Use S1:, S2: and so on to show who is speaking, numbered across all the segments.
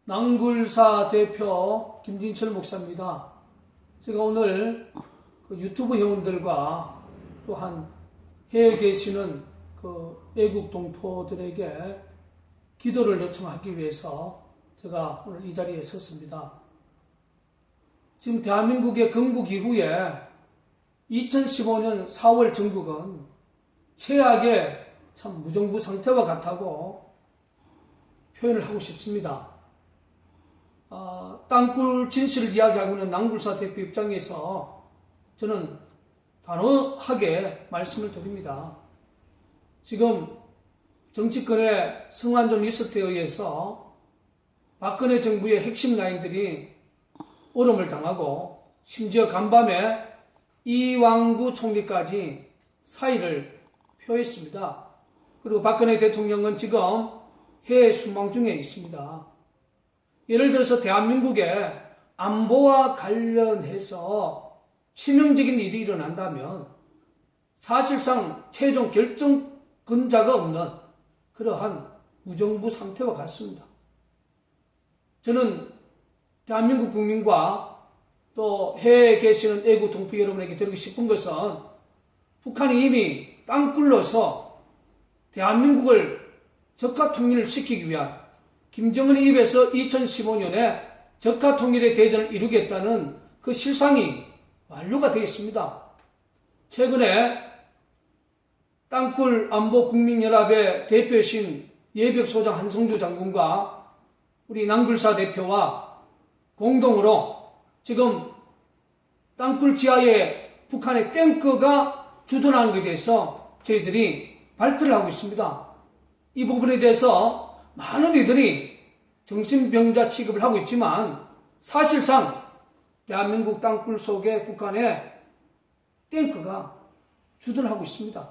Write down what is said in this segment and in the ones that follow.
S1: 낭굴사 대표 김진철 목사입니다. 제가 오늘 그 유튜브 회원들과 또한 해외에 계시는 그 애국 동포들에게 기도를 요청하기 위해서 제가 오늘 이 자리에 섰습니다. 지금 대한민국의 건국 이후에 2015년 4월 전국은 최악의 참 무정부 상태와 같다고 표현을 하고 싶습니다. 땅굴 진실을 이야기하고 있는 낭굴사 대표 입장에서 저는 단호하게 말씀을 드립니다. 지금 정치권의 성완종 리스트에 의해서 박근혜 정부의 핵심 라인들이 오름을 당하고 심지어 간밤에 이왕구 총리까지 사의를 표했습니다. 그리고 박근혜 대통령은 지금 해외 순방 중에 있습니다. 예를 들어서 대한민국의 안보와 관련해서 치명적인 일이 일어난다면 사실상 최종 결정권자가 없는 그러한 무정부 상태와 같습니다. 저는 대한민국 국민과 또 해외에 계시는 애국 동포 여러분에게 드리고 싶은 것은 북한이 이미 땅굴로서 대한민국을 적화 통일을 시키기 위한 김정은의 입에서 2015년에 적화 통일의 대전을 이루겠다는 그 실상이 완료가 되어 있습니다. 최근에 땅굴 안보 국민연합의 대표이신 예벽소장 한성주 장군과 우리 낭굴사 대표와 공동으로 지금 땅굴 지하에 북한의 탱크가 주둔하는 것에 대해서 저희들이 발표를 하고 있습니다. 이 부분에 대해서 많은 이들이 정신병자 취급을 하고 있지만 사실상 대한민국 땅굴 속에 북한의 탱크가 주둔하고 있습니다.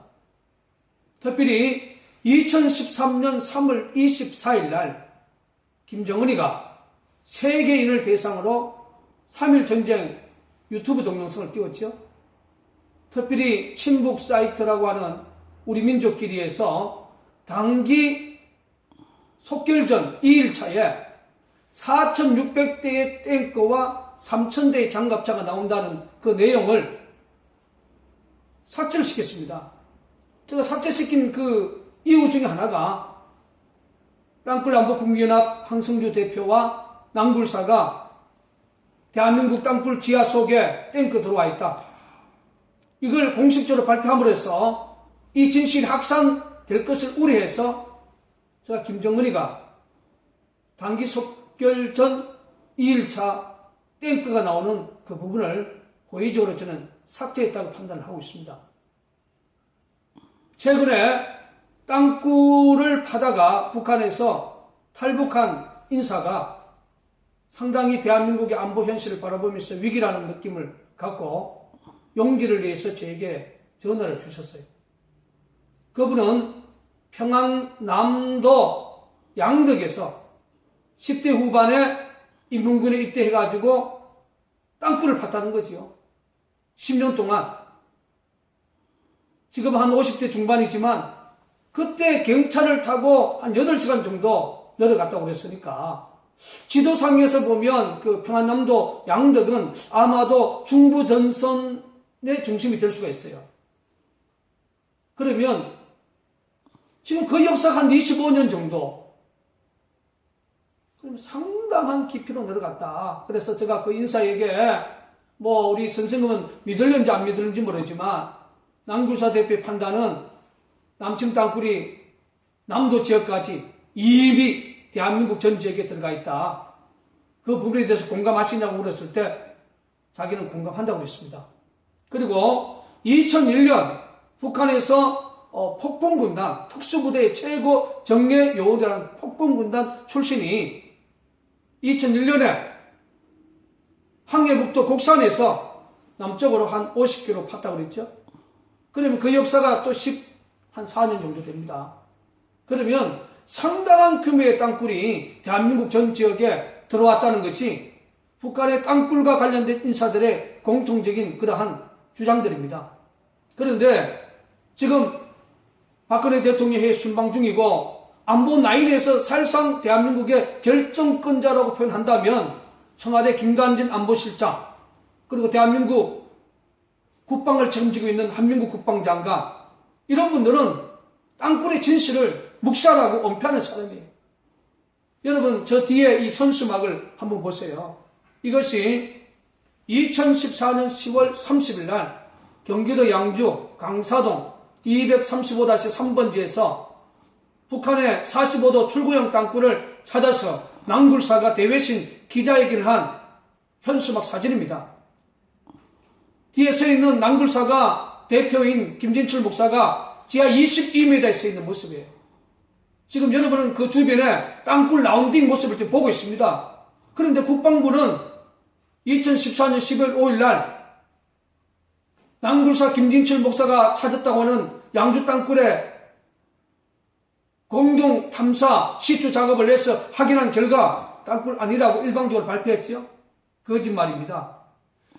S1: 특별히 2013년 3월 24일 날 김정은이가 세계인을 대상으로 3.1 전쟁 유튜브 동영상을 띄웠죠. 특별히 친북 사이트라고 하는 우리 민족끼리에서 단기 속결전 2일차에 4,600대의 탱크와 3,000대의 장갑차가 나온다는 그 내용을 삭제를 시켰습니다. 제가 삭제시킨 그 이유 중에 하나가 땅굴 안보 국민연합 한성주 대표와 낭굴사가 대한민국 땅굴 지하 속에 탱크 들어와 있다. 이걸 공식적으로 발표함으로 해서 이 진실이 확산될 것을 우려해서 제가 김정은이가 단기 속결전 2일차 탱크가 나오는 그 부분을 고의적으로 저는 삭제했다고 판단을 하고 있습니다. 최근에 땅굴을 파다가 북한에서 탈북한 인사가 상당히 대한민국의 안보 현실을 바라보면서 위기라는 느낌을 갖고 용기를 내서 저에게 전화를 주셨어요. 그분은 평안남도 양덕에서 10대 후반에 인문군에 입대해가지고 땅굴을 팠다는 거지요. 10년 동안. 지금 한 50대 중반이지만 그때 경차를 타고 한 8시간 정도 내려갔다고 그랬으니까 지도상에서 보면 그 평안남도 양덕은 아마도 중부전선의 중심이 될 수가 있어요. 그러면 지금 그 역사가 한 25년 정도, 그럼 상당한 깊이로 내려갔다. 그래서 제가 그 인사에게 우리 선생님은 믿을는지 안 믿을는지 모르지만 낭굴사 대표의 판단은 남침 땅굴이 남도 지역까지 이미 대한민국 전 지역에 들어가 있다. 그 부분에 대해서 공감하시냐고 물었을 때 자기는 공감한다고 했습니다. 그리고 2001년 북한에서 폭풍군단, 특수부대의 최고 정예 요원이라는 폭풍군단 출신이 2001년에 황해북도 곡산에서 남쪽으로 한 50km 팠다고 그랬죠. 그러면 그 역사가 또 한 4년 정도 됩니다. 그러면 상당한 규모의 땅굴이 대한민국 전 지역에 들어왔다는 것이 북한의 땅굴과 관련된 인사들의 공통적인 그러한 주장들입니다. 그런데 지금 박근혜 대통령이 순방 중이고 안보 라인에서 사실상 대한민국의 결정권자라고 표현한다면 청와대 김관진 안보실장, 그리고 대한민국 국방을 책임지고 있는 한민국 국방장관, 이런 분들은 땅굴의 진실을 묵살하고 은폐하는 사람이에요. 여러분, 저 뒤에 이 현수막을 한번 보세요. 이것이 2014년 10월 30일 날 경기도 양주 강사동 235-3번지에서 북한의 45도 출구형 땅굴을 찾아서 낭굴사가 대외신 기자회견을 한 현수막 사진입니다. 뒤에 서 있는 낭굴사가 대표인 김진철 목사가 지하 22m에 서 있는 모습이에요. 지금 여러분은 그 주변에 땅굴 라운딩 모습을 지금 보고 있습니다. 그런데 국방부는 2014년 10월 5일 날 낭굴사 김진철 목사가 찾았다고 하는 양주 땅굴에 공동 탐사 시추 작업을 해서 확인한 결과 땅굴 아니라고 일방적으로 발표했지요. 거짓말입니다.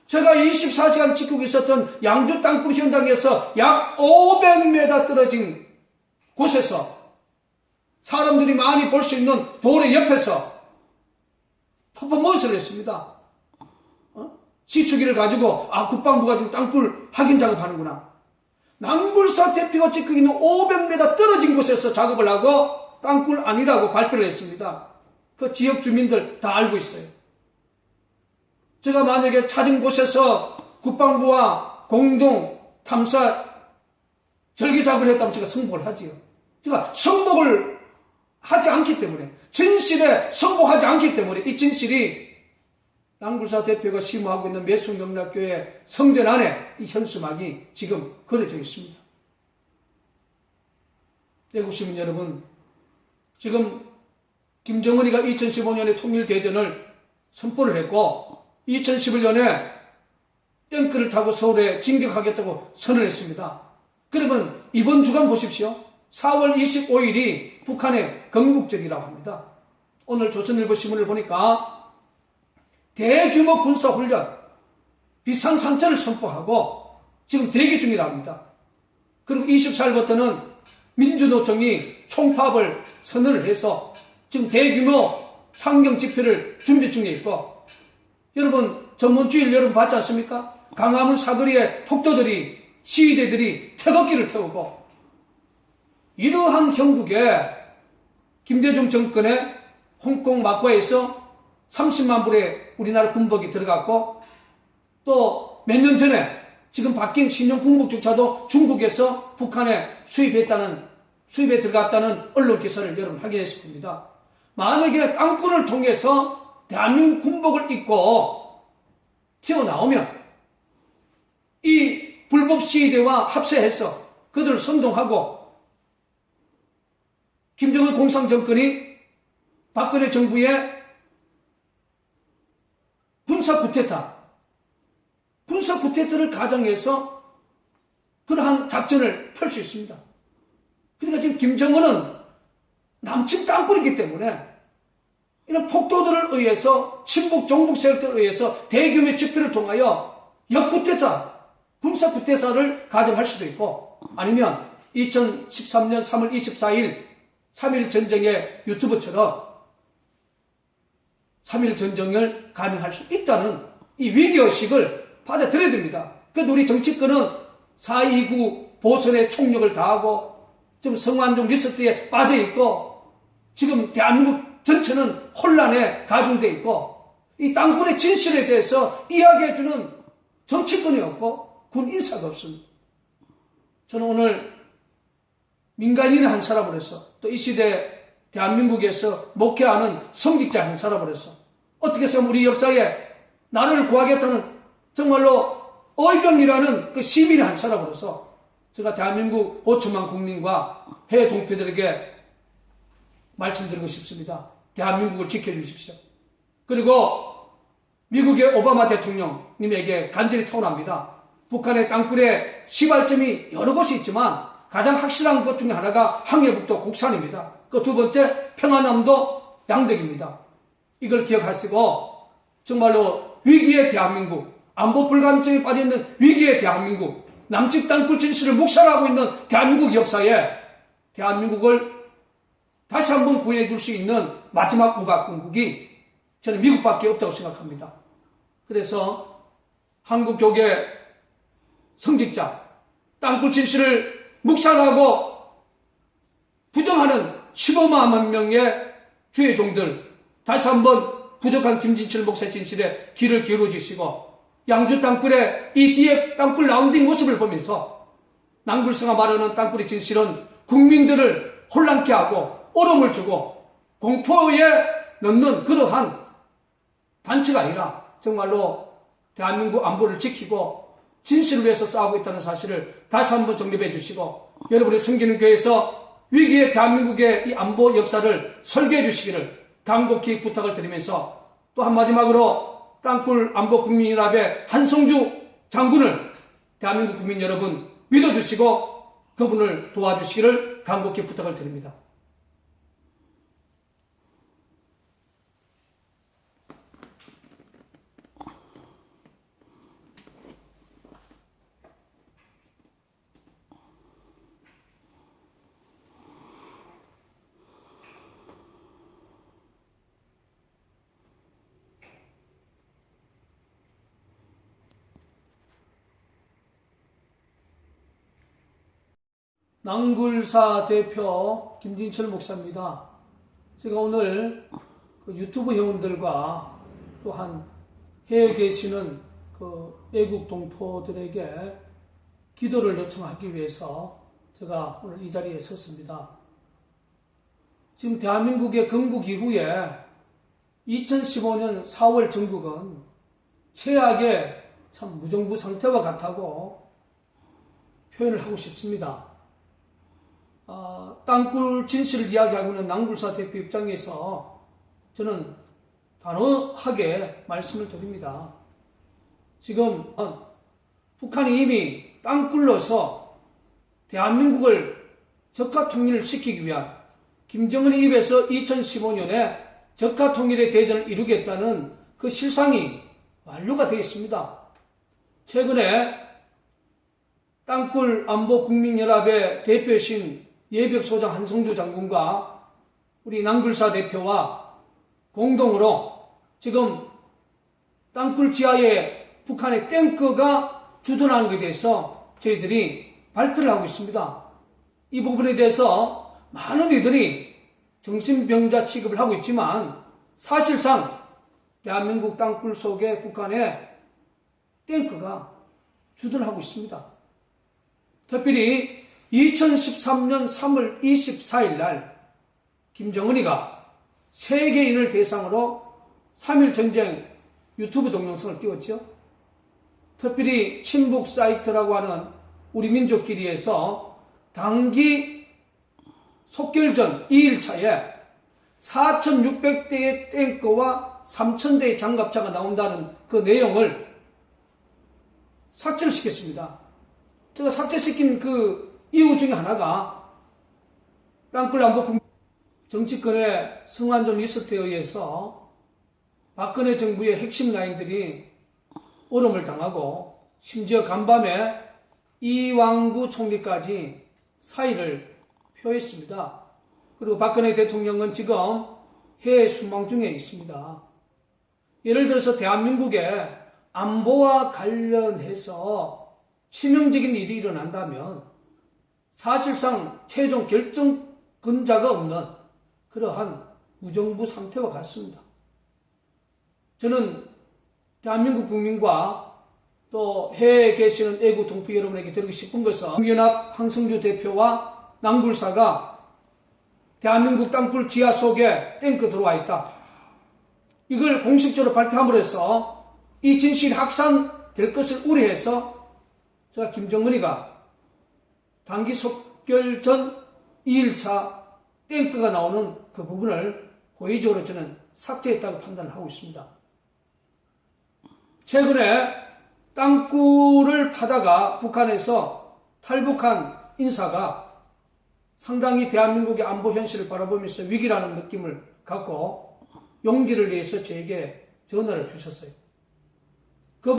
S1: 제가 24시간 지키고 있었던 양주 땅굴 현장에서 약 500m 떨어진 곳에서 사람들이 많이 볼 수 있는 돌의 옆에서 퍼포먼스를 했습니다. 시추기를 가지고 국방부가 지금 땅굴 확인 작업하는구나. 낭굴사 대표가 지키고 있는 500m 떨어진 곳에서 작업을 하고 땅굴 아니라고 발표를 했습니다. 그 지역 주민들 다 알고 있어요. 제가 만약에 찾은 곳에서 국방부와 공동 탐사 절개 작업을 했다면 제가 승복을 하지요. 제가 승복을 하지 않기 때문에, 진실에 승복하지 않기 때문에 이 진실이 낭굴사 대표가 심호하고 있는 매수경락교회 성전 안에 이 현수막이 지금 그려져 있습니다. 애국 시민 여러분, 지금 김정은이가 2015년에 통일대전을 선포를 했고 2011년에 탱크를 타고 서울에 진격하겠다고 선을 했습니다. 그러면 이번 주간 보십시오. 4월 25일이 북한의 건국절이라고 합니다. 오늘 조선일보 신문을 보니까 대규모 군사훈련, 비상상태를 선포하고 지금 대기 중이라고 합니다. 그리고 24일부터는 민주노총이 총파업을 선언을 해서 지금 대규모 상경 집회를 준비 중에 있고, 여러분 전번 주일 여러분 봤지 않습니까? 강화문 사거리에 폭도들이, 시위대들이 태극기를 태우고, 이러한 형국에 김대중 정권의 홍콩 막과에서 30만 불의 우리나라 군복이 들어갔고, 또 몇 년 전에 지금 바뀐 신형 군복조차도 중국에서 북한에 수입에 들어갔다는 언론 기사를 여러분 확인했을 겁니다. 만약에 땅굴을 통해서 대한민국 군복을 입고 튀어나오면 이 불법 시위대와 합세해서 그들을 선동하고 김정은 공산정권이 박근혜 정부의 군사 쿠데타를 가정해서 그러한 작전을 펼 수 있습니다. 그러니까 지금 김정은은 남친 땅굴이기 때문에 이런 폭도들을 의해서, 친북 종북 세력들에 의해서 대규모 집회를 통하여 역쿠데타, 군사 쿠데타를 가정할 수도 있고, 아니면 2013년 3월 24일 3.1 전쟁의 유튜브처럼 3.1 전쟁을 감행할 수 있다는 이 위기의식을 받아들여야 됩니다. 그래도 우리 정치권은 4.29 보선의 총력을 다하고 지금 성완종 리스트에 빠져있고, 지금 대한민국 전체는 혼란에 가중되어 있고, 이 땅굴의 진실에 대해서 이야기해주는 정치권이 없고 군 인사가 없습니다. 저는 오늘 민간인의 한 사람으로서, 또 이 시대 대한민국에서 목회하는 성직자 한 사람으로서, 어떻게 해서 우리 역사에 나라를 구하겠다는 정말로 의병이라는 그 시민의 한 사람으로서 제가 대한민국 5천만 국민과 해외 동포들에게 말씀드리고 싶습니다. 대한민국을 지켜주십시오. 그리고 미국의 오바마 대통령님에게 간절히 통합니다. 북한의 땅굴에 시발점이 여러 곳이 있지만 가장 확실한 것 중에 하나가 항해북도 곡산입니다. 그 두 번째 평안남도 양덕입니다. 이걸 기억하시고 정말로 위기의 대한민국, 안보 불가능성에 빠져있는 위기의 대한민국, 남측 땅굴 진실을 묵살하고 있는 대한민국 역사에 대한민국을 다시 한번 구해줄 수 있는 마지막 우박국이 저는 미국밖에 없다고 생각합니다. 그래서 한국 교계 성직자, 땅굴 진실을 묵살하고 부정하는 15만 명의 주의 종들, 다시 한번 부족한 김진철 목사의 진실에 귀를 기울여 주시고, 양주 땅굴의 이 뒤에 땅굴 라운딩 모습을 보면서 낭굴스가 말하는 땅굴의 진실은 국민들을 혼란케 하고 얼음을 주고 공포에 넣는 그러한 단체가 아니라 정말로 대한민국 안보를 지키고 진실을 위해서 싸우고 있다는 사실을 다시 한번 정립해 주시고, 여러분의 섬기는 교회에서 위기의 대한민국의 이 안보 역사를 설계해 주시기를 간곡히 부탁을 드리면서, 또 한 마지막으로 땅굴 안보 국민연합의 한성주 장군을 대한민국 국민 여러분 믿어주시고 그분을 도와주시기를 간곡히 부탁을 드립니다. 낭굴사 대표 김진철 목사입니다. 제가 오늘 그 유튜브 회원들과 또한 해외에 계시는 그 애국 동포들에게 기도를 요청하기 위해서 제가 오늘 이 자리에 섰습니다. 지금 대한민국의 건국 이후에 2015년 4월 전국은 최악의 참 무정부 상태와 같다고 표현을 하고 싶습니다. 땅굴 진실을 이야기하고 있는 낭굴사 대표 입장에서 저는 단호하게 말씀을 드립니다. 지금 북한이 이미 땅굴로서 대한민국을 적화 통일을 시키기 위한 김정은의 입에서 2015년에 적화 통일의 대전을 이루겠다는 그 실상이 완료가 되었습니다. 최근에 땅굴 안보 국민연합의 대표이신 예벽소장 한성주 장군과 우리 낭굴사 대표와 공동으로 지금 땅굴 지하에 북한의 탱크가 주둔하는 것에 대해서 저희들이 발표를 하고 있습니다. 이 부분에 대해서 많은 이들이 정신병자 취급을 하고 있지만 사실상 대한민국 땅굴 속에 북한의 탱크가 주둔하고 있습니다. 특별히 2013년 3월 24일 날 김정은이가 세계인을 대상으로 3.1 전쟁 유튜브 동영상을 띄웠죠. 특별히 친북 사이트라고 하는 우리 민족끼리에서 단기 속결전 2일차에 4,600대의 탱크와 3,000대의 장갑차가 나온다는 그 내용을 삭제를 시켰습니다. 제가 삭제시킨 그 이유 중에 하나가 땅굴 안보 정치권의 성완종 리스트에 의해서 박근혜 정부의 핵심 라인들이 오름을 당하고 심지어 간밤에 이왕구 총리까지 사의를 표했습니다. 그리고 박근혜 대통령은 지금 해외 순방 중에 있습니다. 예를 들어서 대한민국의 안보와 관련해서 치명적인 일이 일어난다면 사실상 최종 결정권자가 없는 그러한 무정부 상태와 같습니다. 저는 대한민국 국민과 또 해외에 계시는 애국 동포 여러분에게 드리고 싶은 것은 국민연합 한성주 대표와 낭굴사가 대한민국 땅굴 지하 속에 탱크 들어와 있다. 이걸 공식적으로 발표함으로 해서 이 진실이 확산될 것을 우려해서 제가 김정은이가 단기 속결전 2일차 탱크가 나오는 그 부분을 고의적으로 저는 삭제했다고 판단을 하고 있습니다. 최근에 땅굴을 파다가 북한에서 탈북한 인사가 상당히 대한민국의 안보 현실을 바라보면서 위기라는 느낌을 갖고 용기를 내서 저에게 전화를 주셨어요.